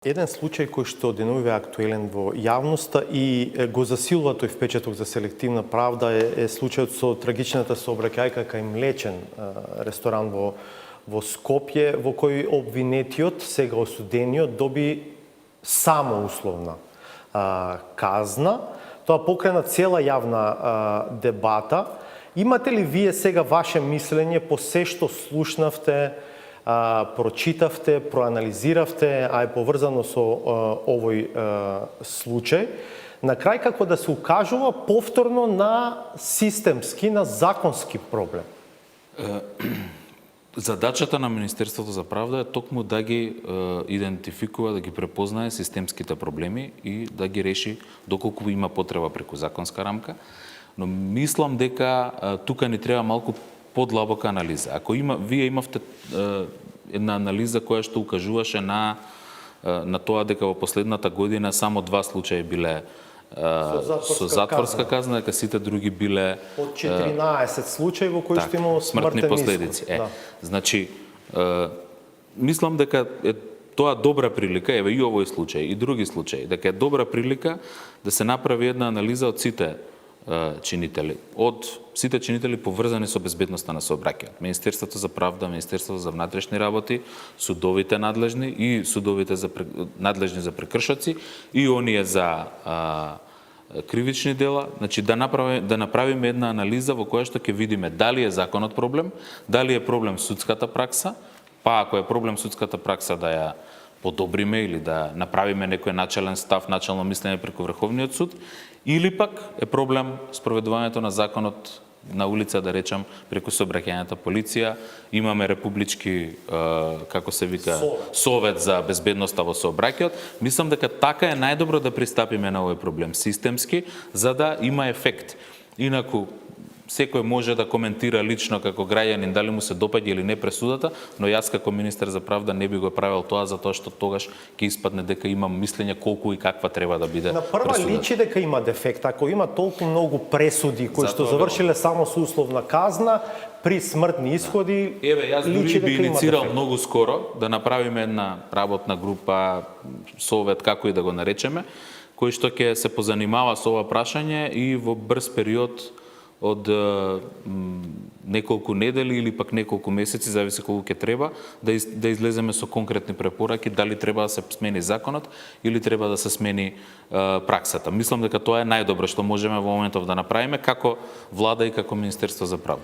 Еден случај кој што денуве актуелен во јавноста и го засилува тој впечаток за селективна правда е случајот со трагичната сообраќајка кај Млечен ресторан во Скопје, во кој обвинетиот, сега осудениот, доби само условна казна. Тоа покрена цела јавна дебата. Имате ли вие сега ваше мислење по се што слушнавте, прочитавте, проанализиравте, а е поврзано со овој случај, на крај како да се укажува повторно на системски, на законски проблем? Задачата на Министерството за правда е токму да ги идентификува, да ги препознае системските проблеми и да ги реши доколку има потреба преку законска рамка. Но мислам дека тука ни треба малку подлабока анализа. Ако вие имавте една анализа која што укажуваше на тоа дека во последната година само 2 случаи биле со затворска казна, дека сите други биле од 14 случаи во кои што имало смртни последици. Да. Значи, мислам дека е тоа добра прилика, еве и овој случај и други случаи, дека е добра прилика да се направи една анализа од сите чинители, поврзани со безбедноста на сообраќајот. Министерството за правда, Министерството за внатрешни работи, судовите надлежни и судовите надлежни за прекршоци и оние за кривични дела, значи да направиме една анализа во која што ќе видиме дали е законот проблем, дали е проблем судската пракса, па ако е проблем судската пракса да ја подобриме или да направиме некој начален став, начално мислење преку Врховниот суд, или пак е проблем спроведувањето на законот на улица, да речам, преку сообраќајната полиција. Имаме републички, како се вика, совет за безбедноста во сообраќајот. Мислам дека така е најдобро да пристапиме на овој проблем системски, за да има ефект. Инаку, секој може да коментира лично како граѓанин дали му се допаѓа или не пресудата, но јас како министер за правда не би го правил тоа затоа што тогаш ќе испадне дека имам мислење колку и каква треба да биде пресудата. На прва личи дека има дефект. Ако има толку многу пресуди кои што завршиле само со условна казна при смртни исходи, еве јас дури би иницирал многу скоро да направиме една работна група, совет, како и да го наречеме, кој што ќе се позанимава со ова прашање и во брз период од неколку недели или пак неколку месеци, зависи колку ќе треба, да излеземе со конкретни препораки, дали треба да се смени законот или треба да се смени праксата. Мислам дека тоа е најдобро што можеме во моментов да направиме како влада и како Министерство за правда.